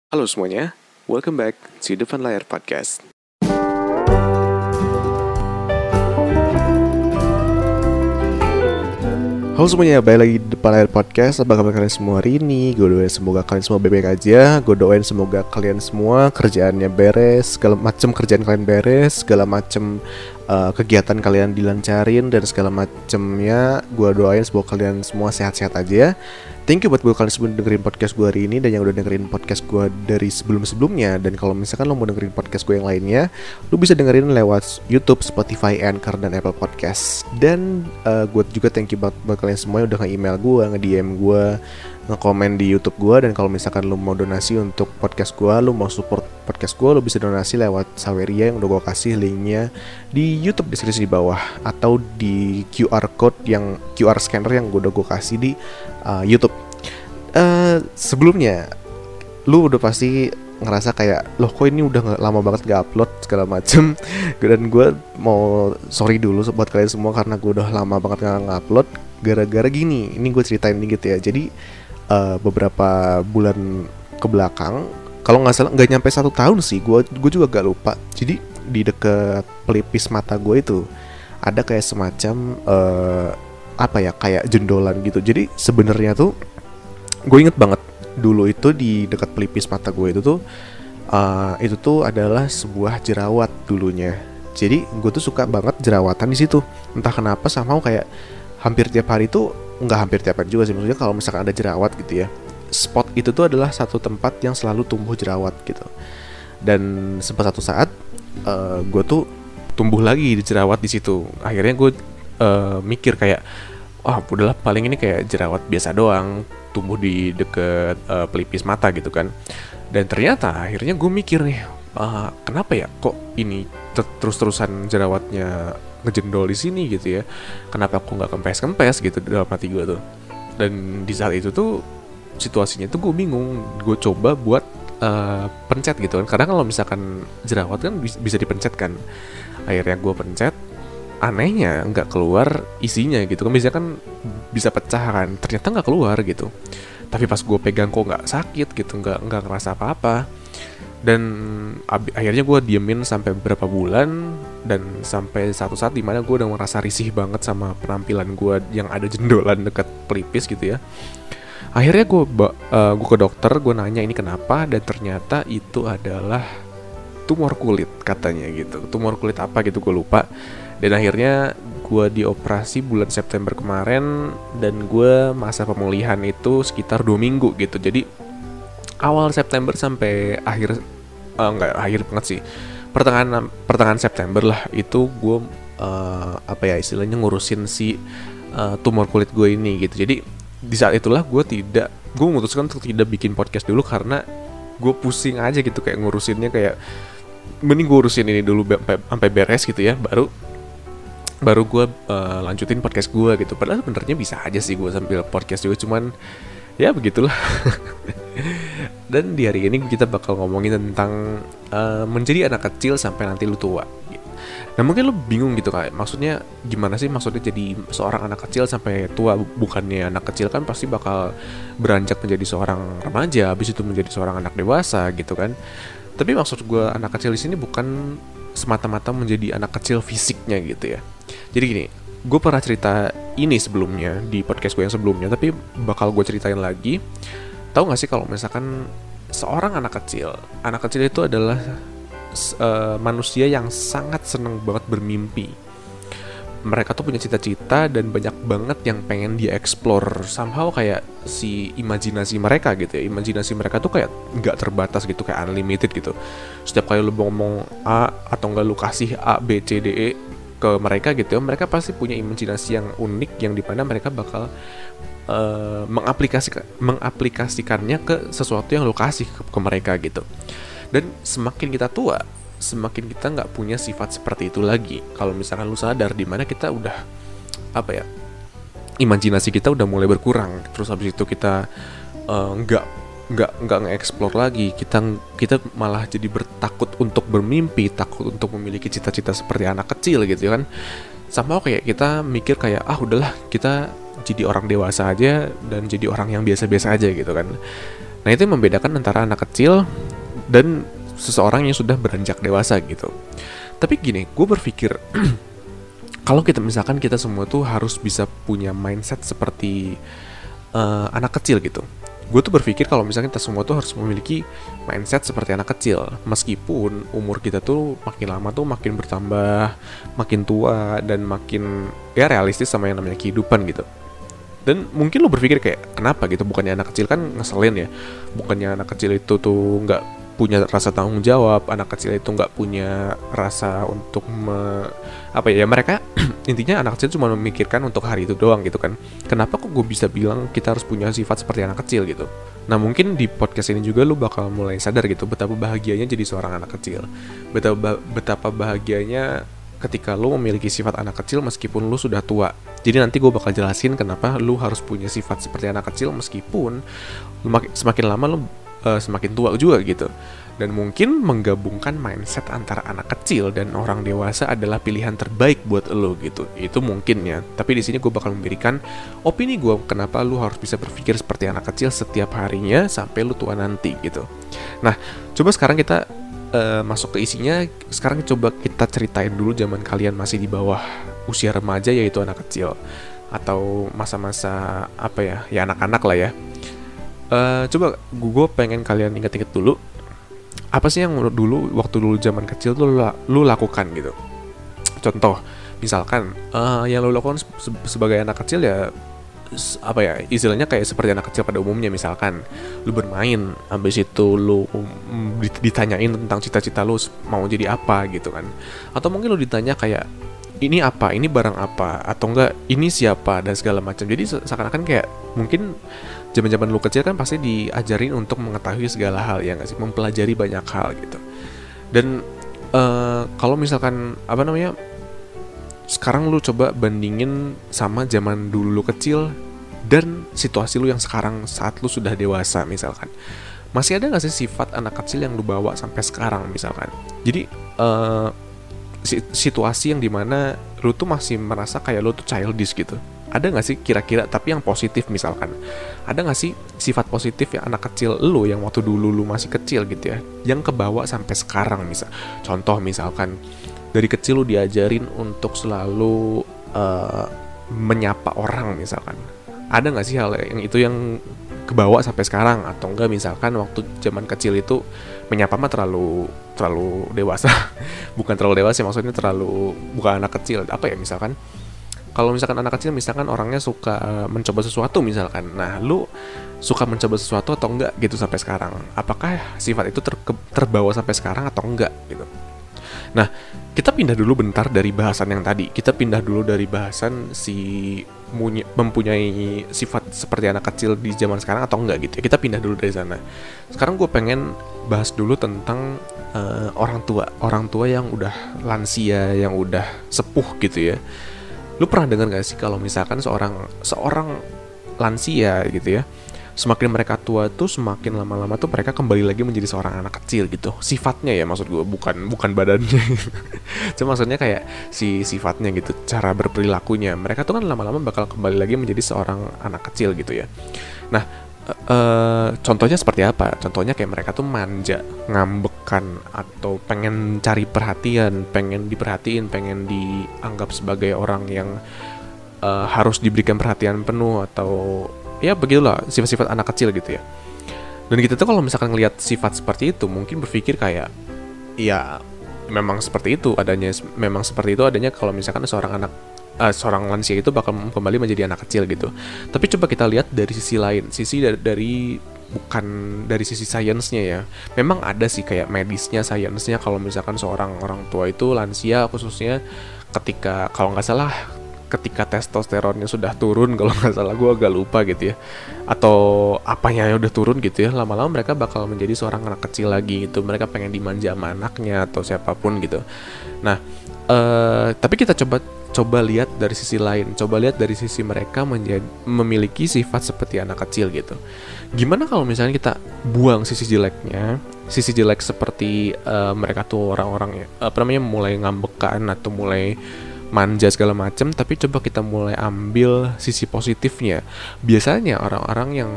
Halo semuanya, welcome back to Depan Layar Podcast. Halo semuanya, balik lagi di Depan Layar Podcast. Apa kabar kalian semua hari ini? Gue doain semoga kalian semua baik-baik aja. Gue doain semoga kalian semua kerjaannya beres, segala macam kerjaan kalian beres, segala macam kegiatan kalian dilancarin dan segala macamnya. Gue doain semoga kalian semua sehat-sehat aja. Thank you buat kalian semua dengerin podcast gue hari ini dan yang udah dengerin podcast gue dari sebelum-sebelumnya. Dan kalau misalkan lo mau dengerin podcast gue yang lainnya, lo bisa dengerin lewat YouTube, Spotify, Anchor, dan Apple Podcast. Dan gue juga thank you buat kalian semua yang udah nge-email gue, nge-DM gue, nge-komen di YouTube gue. Dan kalau misalkan lo mau donasi untuk podcast gue, lo mau support podcast gue, lo bisa donasi lewat Saweria yang udah gue kasih linknya di YouTube deskripsi di bawah, atau di QR code yang QR scanner yang udah gue kasih di YouTube. Sebelumnya lu udah pasti ngerasa kayak, loh kok ini udah lama banget gak upload segala macem. Dan gue mau sorry dulu buat kalian semua karena gue udah lama banget gak upload gara-gara gini. Ini gue ceritain dikit ya. Jadi beberapa bulan ke belakang, kalau nggak salah nggak nyampe 1 tahun sih, gue juga gak lupa. Jadi di dekat pelipis mata gue itu ada kayak semacam kayak jendolan gitu. Jadi sebenarnya tuh gue inget banget dulu itu di dekat pelipis mata gue itu tuh adalah sebuah jerawat dulunya. Jadi gue tuh suka banget jerawatan di situ. Entah kenapa sama kayak hampir tiap hari tuh, nggak hampir tiap hari juga sih, maksudnya kalau misalkan ada jerawat gitu ya, spot itu tuh adalah satu tempat yang selalu tumbuh jerawat gitu. Dan sempat satu saat gue tuh tumbuh lagi di jerawat di situ. Akhirnya gue mikir kayak, udahlah paling ini kayak jerawat biasa doang, tumbuh di deket pelipis mata gitu kan. Dan ternyata akhirnya gue mikir nih, kenapa ya kok ini terus-terusan jerawatnya ngejendol di sini gitu ya? Kenapa aku nggak kempes-kempes gitu dalam hati gue tuh. Dan di saat itu tuh situasinya tuh gue bingung. Gue coba buat pencet gitu kan, karena kalau misalkan jerawat kan bisa dipencet kan. Akhirnya gue pencet, anehnya nggak keluar isinya gitu kan. Biasanya kan bisa pecah kan, ternyata nggak keluar gitu. Tapi pas gue pegang kok nggak sakit gitu, nggak ngerasa apa-apa. Dan akhirnya gue diemin sampai beberapa bulan, dan sampai satu saat dimana gue udah merasa risih banget sama penampilan gue yang ada jendolan dekat pelipis gitu ya. Akhirnya gue ke dokter, gue nanya ini kenapa, dan ternyata itu adalah tumor kulit katanya gitu. Tumor kulit apa gitu gue lupa. Dan akhirnya gue dioperasi bulan September kemarin, dan gue masa pemulihan itu sekitar 2 minggu gitu. Jadi awal September sampai akhir banget sih, pertengahan September lah itu gue istilahnya ngurusin si tumor kulit gue ini gitu. Jadi di saat itulah gue memutuskan untuk tidak bikin podcast dulu, karena gue pusing aja gitu kayak ngurusinnya. Kayak mending gue urusin ini dulu sampai beres gitu ya, baru gue lanjutin podcast gue gitu. Padahal sebenarnya bisa aja sih gue sambil podcast juga, cuman ya begitulah. Dan di hari ini kita bakal ngomongin tentang menjadi anak kecil sampai nanti lu tua gitu. Nah mungkin lu bingung gitu kayak, maksudnya gimana sih maksudnya jadi seorang anak kecil sampai tua? Bukannya anak kecil kan pasti bakal beranjak menjadi seorang remaja, habis itu menjadi seorang anak dewasa gitu kan. Tapi maksud gue anak kecil di sini bukan semata-mata menjadi anak kecil fisiknya gitu ya. Jadi gini, gue pernah cerita ini sebelumnya di podcast gue yang sebelumnya, tapi bakal gue ceritain lagi. Tahu gak sih kalau misalkan seorang anak kecil itu adalah manusia yang sangat seneng banget bermimpi. Mereka tuh punya cita-cita dan banyak banget yang pengen dia explore. Somehow kayak si imajinasi mereka gitu ya. Imajinasi mereka tuh kayak gak terbatas gitu, kayak unlimited gitu. Setiap kali lu ngomong A atau enggak lu kasih A, B, C, D, E ke mereka gitu ya, mereka pasti punya imajinasi yang unik, yang dimana mereka bakal mengaplikasikannya ke sesuatu yang lo kasih ke mereka gitu. Dan semakin kita tua, semakin kita nggak punya sifat seperti itu lagi. Kalau misalkan lu sadar dimana kita udah imajinasi kita udah mulai berkurang, terus habis itu kita nggak nge-explore lagi, kita malah jadi bertakut untuk bermimpi, takut untuk memiliki cita-cita seperti anak kecil gitu kan. Sama kayak kita mikir kayak udahlah kita jadi orang dewasa aja dan jadi orang yang biasa-biasa aja gitu kan. Nah itu yang membedakan antara anak kecil dan seseorang yang sudah beranjak dewasa gitu. Tapi gini, gue berpikir kalau kita semua tuh harus bisa punya mindset seperti anak kecil gitu. Gue tuh berpikir kalau misalnya kita semua tuh harus memiliki mindset seperti anak kecil, meskipun umur kita tuh makin lama tuh makin bertambah, makin tua, dan makin ya realistis sama yang namanya kehidupan gitu. Dan mungkin lo berpikir kayak, kenapa gitu, bukannya anak kecil kan ngeselin ya, bukannya anak kecil itu tuh nggak punya rasa tanggung jawab, anak kecil itu nggak punya rasa untuk mereka intinya anak kecil cuma memikirkan untuk hari itu doang gitu kan. Kenapa kok gue bisa bilang kita harus punya sifat seperti anak kecil gitu? Nah mungkin di podcast ini juga lu bakal mulai sadar gitu betapa bahagianya jadi seorang anak kecil, betapa bahagianya ketika lu memiliki sifat anak kecil meskipun lu sudah tua. Jadi nanti gue bakal jelasin kenapa lu harus punya sifat seperti anak kecil meskipun semakin lama lu semakin tua juga gitu. Dan mungkin menggabungkan mindset antara anak kecil dan orang dewasa adalah pilihan terbaik buat lo gitu. Itu mungkin ya. Tapi di sini gue bakal memberikan opini gue kenapa lo harus bisa berpikir seperti anak kecil setiap harinya sampai lo tua nanti gitu. Nah, coba sekarang kita masuk ke isinya. Sekarang coba kita ceritain dulu zaman kalian masih di bawah usia remaja, yaitu anak kecil, atau masa-masa ya anak-anak lah ya. Coba gue pengen kalian ingat-ingat dulu, apa sih yang waktu dulu zaman kecil tuh lu lakukan gitu. Contoh, misalkan yang lu lakukan sebagai anak kecil ya istilahnya kayak seperti anak kecil pada umumnya. Misalkan lu bermain, habis itu lu ditanyain tentang cita-cita lu mau jadi apa gitu kan. Atau mungkin lu ditanya kayak, ini apa, ini barang apa, atau enggak ini siapa, dan segala macam. Jadi seakan-akan kayak mungkin zaman-zaman lu kecil kan pasti diajarin untuk mengetahui segala hal ya nggak sih, mempelajari banyak hal gitu. Dan kalau misalkan sekarang lu coba bandingin sama zaman dulu lu kecil dan situasi lu yang sekarang saat lu sudah dewasa misalkan, masih ada nggak sih sifat anak kecil yang lu bawa sampai sekarang misalkan? Jadi situasi yang dimana lu tuh masih merasa kayak lu tuh childish gitu, ada nggak sih kira-kira? Tapi yang positif misalkan, ada nggak sih sifat positif ya anak kecil lu yang waktu dulu lu masih kecil gitu ya, yang kebawa sampai sekarang? Contoh misalkan dari kecil lu diajarin untuk selalu menyapa orang misalkan, ada nggak sih hal yang itu yang kebawa sampai sekarang? Atau enggak misalkan waktu zaman kecil itu menyapa mah terlalu dewasa bukan terlalu dewasa maksudnya, bukan anak kecil misalkan. Kalau misalkan anak kecil misalkan orangnya suka mencoba sesuatu misalkan, nah lu suka mencoba sesuatu atau enggak gitu sampai sekarang? Apakah sifat itu terbawa sampai sekarang atau enggak gitu? Nah, kita pindah dulu bentar dari bahasan yang tadi. Kita pindah dulu dari bahasan mempunyai sifat seperti anak kecil di zaman sekarang atau enggak gitu ya. Kita pindah dulu dari sana. Sekarang gue pengen bahas dulu tentang orang tua yang udah lansia, yang udah sepuh gitu ya. Lu pernah dengar gak sih kalau misalkan seorang lansia gitu ya, semakin mereka tua tuh semakin lama-lama tuh mereka kembali lagi menjadi seorang anak kecil gitu. Sifatnya ya, maksud gue bukan badannya. Cuma maksudnya kayak sifatnya gitu, cara berperilakunya. Mereka tuh kan lama-lama bakal kembali lagi menjadi seorang anak kecil gitu ya. Nah, contohnya seperti apa? Contohnya kayak mereka tuh manja, ngambekan, atau pengen cari perhatian, pengen diperhatiin, pengen dianggap sebagai orang yang harus diberikan perhatian penuh, atau ya begitulah sifat-sifat anak kecil gitu ya. Dan kita tuh kalau misalkan ngelihat sifat seperti itu mungkin berpikir kayak, ya memang seperti itu adanya kalau misalkan seorang lansia itu bakal kembali menjadi anak kecil gitu. Tapi coba kita lihat dari sisi lain, bukan dari sisi sainsnya ya. Memang ada sih kayak medisnya, sainsnya, kalau misalkan seorang orang tua itu lansia khususnya kalau nggak salah ketika testosteronnya sudah turun, kalau nggak salah, gue agak lupa gitu ya, atau apanya yang udah turun gitu ya, lama-lama mereka bakal menjadi seorang anak kecil lagi gitu. Mereka pengen dimanja sama anaknya atau siapapun gitu. Nah, tapi kita coba lihat dari sisi lain, coba lihat dari sisi mereka memiliki sifat seperti anak kecil gitu. Gimana kalau misalnya kita buang sisi jeleknya, sisi jelek seperti mereka tuh orang-orang mulai ngambekan atau mulai manja segala macam, tapi coba kita mulai ambil sisi positifnya. Biasanya orang-orang yang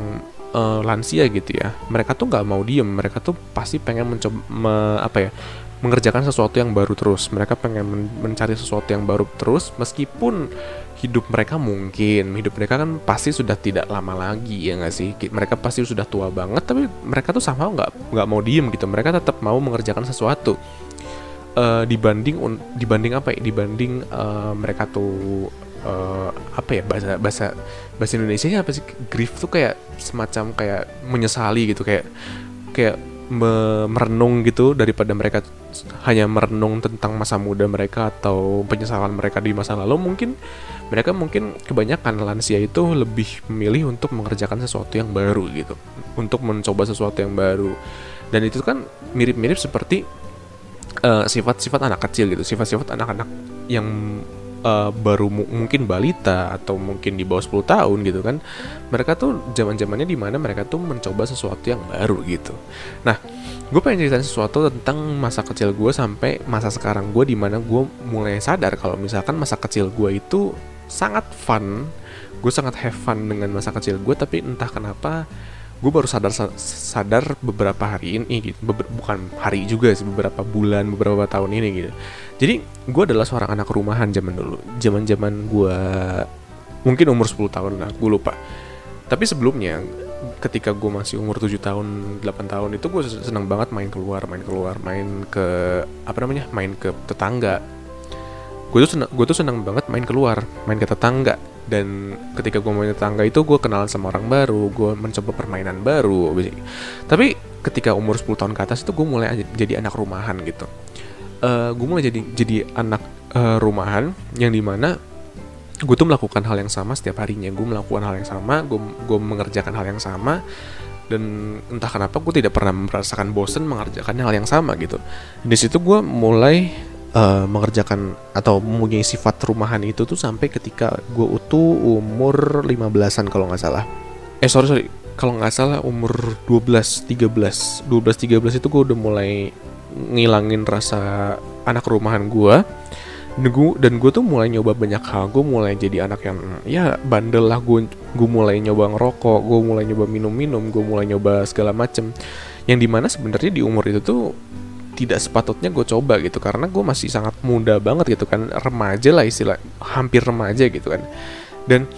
lansia gitu ya, mereka tuh nggak mau diem, mereka tuh pasti pengen mencoba mengerjakan sesuatu yang baru terus. Mereka pengen mencari sesuatu yang baru terus, meskipun hidup mereka kan pasti sudah tidak lama lagi, ya nggak sih? Mereka pasti sudah tua banget, tapi mereka tuh sama nggak mau diem gitu. Mereka tetap mau mengerjakan sesuatu. Dibanding mereka tuh bahasa Indonesianya apa sih, grief tuh kayak semacam kayak menyesali gitu, kayak merenung gitu, daripada mereka hanya merenung tentang masa muda mereka atau penyesalan mereka di masa lalu. Mereka kebanyakan lansia itu lebih memilih untuk mengerjakan sesuatu yang baru gitu, untuk mencoba sesuatu yang baru. Dan itu kan mirip-mirip seperti sifat-sifat anak kecil gitu, sifat-sifat anak-anak yang baru mungkin balita atau mungkin di bawah 10 tahun gitu kan. Mereka tuh zaman-zamannya di mana mereka tuh mencoba sesuatu yang baru gitu. Nah, gue pengen ceritain sesuatu tentang masa kecil gue sampai masa sekarang gue, di mana gue mulai sadar kalau misalkan masa kecil gue itu sangat fun. Gue sangat have fun dengan masa kecil gue, tapi entah kenapa gue baru sadar beberapa hari ini gitu. Bukan hari juga sih, beberapa bulan, beberapa tahun ini gitu. Jadi gue adalah seorang anak rumahan zaman dulu, zaman gue mungkin umur 10 tahun lah, gue lupa. Tapi sebelumnya, ketika gue masih umur 7 tahun, 8 tahun itu gue senang banget main ke tetangga. Gue tuh senang banget main ke tetangga. Dan ketika gue main tetangga itu, gue kenal sama orang baru, gue mencoba permainan baru. Tapi ketika umur 10 tahun ke atas itu gue mulai jadi anak rumahan gitu. Gue mulai jadi anak rumahan yang dimana gue tuh melakukan hal yang sama setiap harinya. Gue melakukan hal yang sama, gue mengerjakan hal yang sama, dan entah kenapa gue tidak pernah merasakan bosan mengerjakan hal yang sama gitu. Di situ gue mulai mengerjakan atau mempunyai sifat rumahan itu tuh sampai ketika gue umur 15-an kalau nggak salah. Kalau nggak salah umur 12-13 itu gue udah mulai ngilangin rasa anak rumahan gue. Dan gue tuh mulai nyoba banyak hal. Gue mulai jadi anak yang ya bandel lah. Gue mulai nyoba ngerokok, gue mulai nyoba minum, gue mulai nyoba segala macem. Yang dimana sebenarnya di umur itu tuh tidak sepatutnya gue coba gitu, karena gue masih sangat muda banget gitu kan, remaja lah istilah, hampir remaja gitu kan. Dan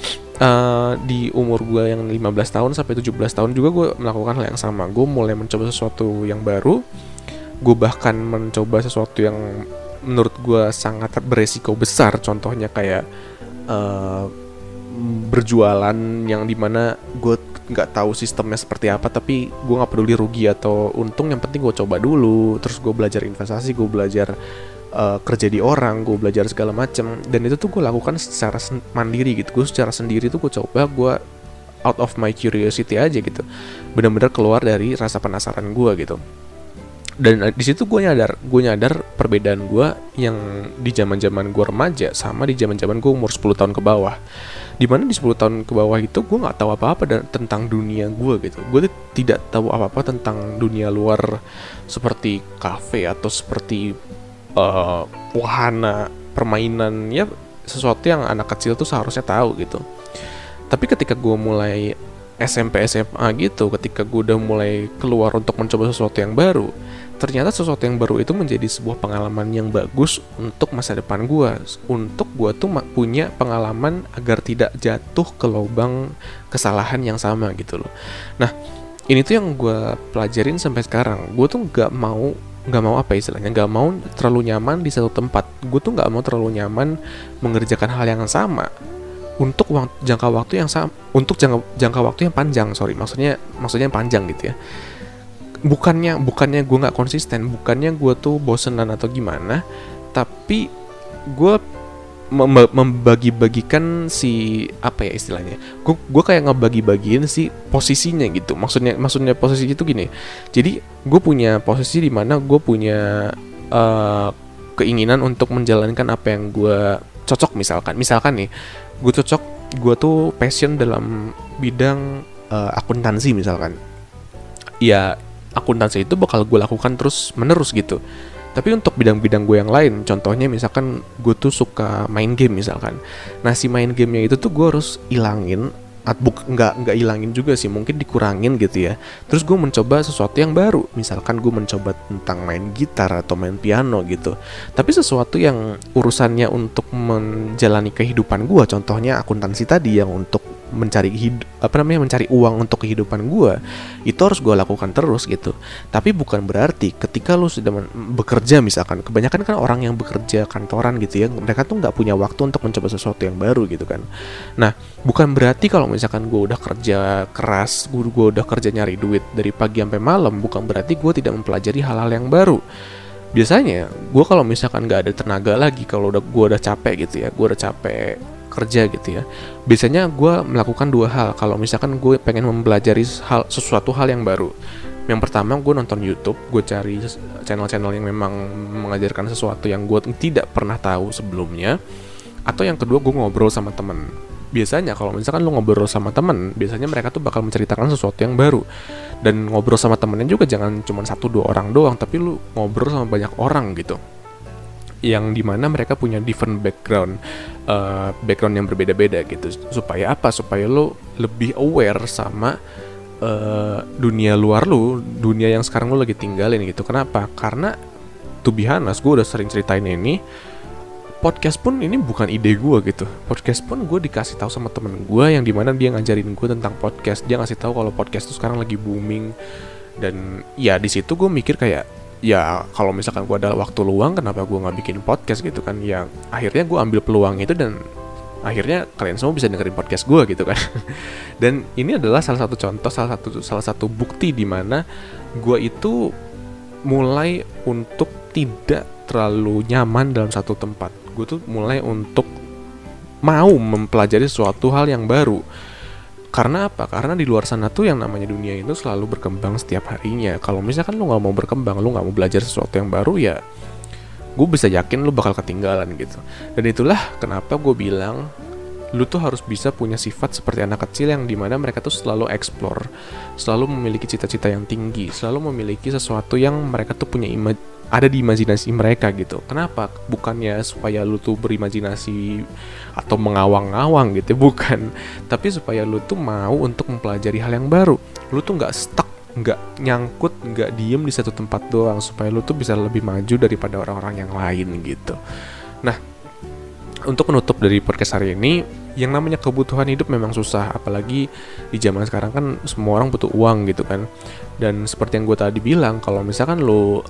di umur gue yang 15 tahun sampai 17 tahun juga gue melakukan hal yang sama. Gue mulai mencoba sesuatu yang baru. Gue bahkan mencoba sesuatu yang menurut gue sangat beresiko besar. Contohnya kayak berjualan, yang dimana gue nggak tahu sistemnya seperti apa, tapi gue nggak peduli rugi atau untung, yang penting gue coba dulu. Terus gue belajar investasi, gue belajar kerja di orang, gue belajar segala macam. Dan itu tuh gue lakukan secara mandiri gitu. Gue secara sendiri tuh gue coba, gue out of my curiosity aja gitu, benar-benar keluar dari rasa penasaran gue gitu. Dan di situ gue nyadar perbedaan gue yang di zaman gue remaja sama di zaman gue umur 10 tahun ke bawah. Dimana di 10 tahun ke bawah itu gue nggak tahu apa-apa tentang dunia gue gitu. Gue tidak tahu apa-apa tentang dunia luar, seperti kafe atau seperti wahana permainan, ya sesuatu yang anak kecil tuh seharusnya tahu gitu. Tapi ketika gue mulai SMP SMA gitu, ketika gue udah mulai keluar untuk mencoba sesuatu yang baru, ternyata sesuatu yang baru itu menjadi sebuah pengalaman yang bagus untuk masa depan gue. Untuk gue tuh punya pengalaman agar tidak jatuh ke lubang kesalahan yang sama gitu loh. Nah, ini tuh yang gue pelajarin sampai sekarang. Gue tuh nggak mau terlalu nyaman di satu tempat. Gue tuh nggak mau terlalu nyaman mengerjakan hal yang sama untuk jangka waktu yang yang panjang. Maksudnya panjang gitu ya. Bukannya gue nggak konsisten, bukannya gue tuh bosenan atau gimana, tapi gue membagi-bagikan si apa ya istilahnya, gue kayak ngebagi-bagiin si posisinya gitu. Maksudnya posisi itu gini. Jadi gue punya posisi di mana gue punya keinginan untuk menjalankan apa yang gue cocok. Misalkan nih, gue tuh passion dalam bidang akuntansi misalkan. Ya akuntansi itu bakal gue lakukan terus menerus gitu. Tapi untuk bidang-bidang gue yang lain, contohnya misalkan gue tuh suka main game misalkan. Nah si main gamenya itu tuh gue harus ilangin nggak hilangin juga sih, mungkin dikurangin gitu ya. Terus gue mencoba sesuatu yang baru, misalkan gue mencoba tentang main gitar atau main piano gitu, tapi sesuatu yang urusannya untuk menjalani kehidupan gue, contohnya akuntansi tadi yang untuk mencari uang untuk kehidupan gue, itu harus gue lakukan terus gitu. Tapi bukan berarti ketika lu sudah bekerja, misalkan kebanyakan kan orang yang bekerja kantoran gitu ya, mereka tuh nggak punya waktu untuk mencoba sesuatu yang baru gitu kan. Nah, bukan berarti kalau misalkan gue udah kerja keras, gue udah kerja nyari duit dari pagi sampai malam, bukan berarti gue tidak mempelajari hal-hal yang baru. Biasanya gue kalau misalkan nggak ada tenaga lagi, kalau gue udah capek gitu ya, gue udah capek kerja gitu ya, biasanya gue melakukan dua hal kalau misalkan gue pengen mempelajari sesuatu hal yang baru. Yang pertama, gue nonton YouTube, gue cari channel-channel yang memang mengajarkan sesuatu yang gue tidak pernah tahu sebelumnya. Atau yang kedua, gue ngobrol sama temen. Biasanya kalau misalkan lu ngobrol sama temen, biasanya mereka tuh bakal menceritakan sesuatu yang baru. Dan ngobrol sama temennya juga jangan cuma 1-2 orang doang, tapi lu ngobrol sama banyak orang gitu, yang dimana mereka punya different background yang berbeda-beda gitu. Supaya apa? Supaya lo lebih aware sama dunia luar lo, dunia yang sekarang lo lagi tinggalin gitu. Kenapa? Karena to be honest, gue udah sering ceritain ini, podcast pun ini bukan ide gue gitu. Podcast pun gue dikasih tahu sama temen gue, yang dimana dia ngajarin gue tentang podcast. Dia ngasih tahu kalau podcast tuh sekarang lagi booming. Dan ya di situ gue mikir kayak, ya kalau misalkan gue ada waktu luang, kenapa gue nggak bikin podcast gitu kan. Ya akhirnya gue ambil peluang itu, dan akhirnya kalian semua bisa dengerin podcast gue gitu kan. Dan ini adalah salah satu contoh, salah satu bukti di mana gue itu mulai untuk tidak terlalu nyaman dalam satu tempat. Gue tuh mulai untuk mau mempelajari suatu hal yang baru. Karena apa? Karena di luar sana tuh yang namanya dunia itu selalu berkembang setiap harinya. Kalau misalkan lu gak mau berkembang, lu gak mau belajar sesuatu yang baru, ya gue bisa yakin lu bakal ketinggalan gitu. Dan itulah kenapa gue bilang lu tuh harus bisa punya sifat seperti anak kecil, yang dimana mereka tuh selalu explore, selalu memiliki cita-cita yang tinggi, selalu memiliki sesuatu yang mereka tuh punya ada di imajinasi mereka gitu. Kenapa? Bukannya supaya lu tuh berimajinasi atau mengawang-awang gitu, bukan. Tapi supaya lu tuh mau untuk mempelajari hal yang baru. Lu tuh gak stuck, gak nyangkut, gak diem di satu tempat doang, supaya lu tuh bisa lebih maju daripada orang-orang yang lain gitu. Nah, untuk menutup dari podcast hari ini, yang namanya kebutuhan hidup memang susah, apalagi di zaman sekarang kan semua orang butuh uang gitu kan. Dan seperti yang gue tadi bilang, kalau misalkan lo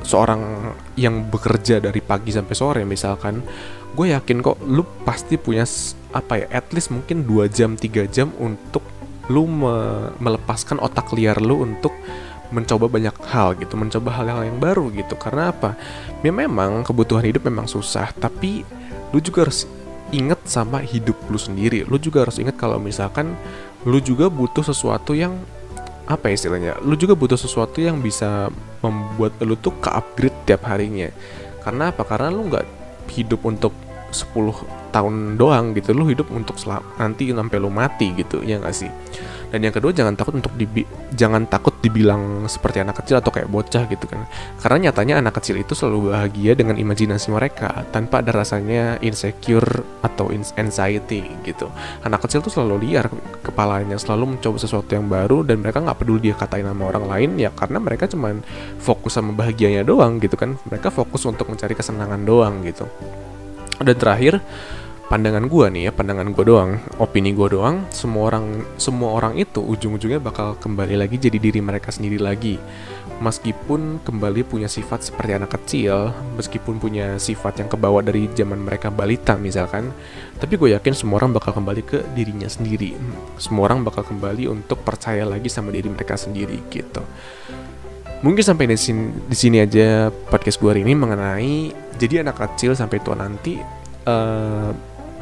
seorang yang bekerja dari pagi sampai sore misalkan, gue yakin kok lo pasti punya at least mungkin 2 jam 3 jam untuk lo melepaskan otak liar lo untuk mencoba banyak hal gitu, mencoba hal-hal yang baru gitu. Karena apa? Ya memang kebutuhan hidup memang susah, tapi lu juga harus ingat sama hidup lu sendiri. Lu juga harus ingat kalau misalkan lu juga butuh sesuatu yang apa istilahnya? Lu juga butuh sesuatu yang bisa membuat lu tuh ke-upgrade tiap harinya. Karena apa? Karena lu nggak hidup untuk 10 tahun doang gitu, lu hidup untuk nanti sampai lu mati gitu, ya nggak sih? Dan yang kedua, jangan takut dibilang seperti anak kecil atau kayak bocah gitu kan. Karena nyatanya anak kecil itu selalu bahagia dengan imajinasi mereka, tanpa ada rasanya insecure atau anxiety gitu. Anak kecil tuh selalu liar kepalanya, selalu mencoba sesuatu yang baru, dan mereka nggak peduli dia katain sama orang lain, ya karena mereka cuman fokus sama bahagianya doang gitu kan. Mereka fokus untuk mencari kesenangan doang gitu. Dan terakhir, pandangan gue doang, opini gue doang, semua orang itu ujung-ujungnya bakal kembali lagi jadi diri mereka sendiri lagi. Meskipun kembali punya sifat seperti anak kecil, meskipun punya sifat yang kebawa dari zaman mereka balita misalkan, tapi gue yakin semua orang bakal kembali ke dirinya sendiri. Semua orang bakal kembali untuk percaya lagi sama diri mereka sendiri gitu. Mungkin sampai di sini aja podcast gue hari ini mengenai jadi anak kecil sampai tua nanti.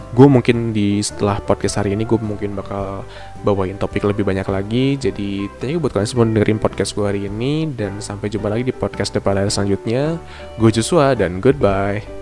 Gue mungkin setelah podcast hari ini gue mungkin bakal bawain topik lebih banyak lagi. Jadi thank you buat kalian semua dengerin podcast gue hari ini, dan sampai jumpa lagi di podcast depan selanjutnya. Gue Joshua dan goodbye.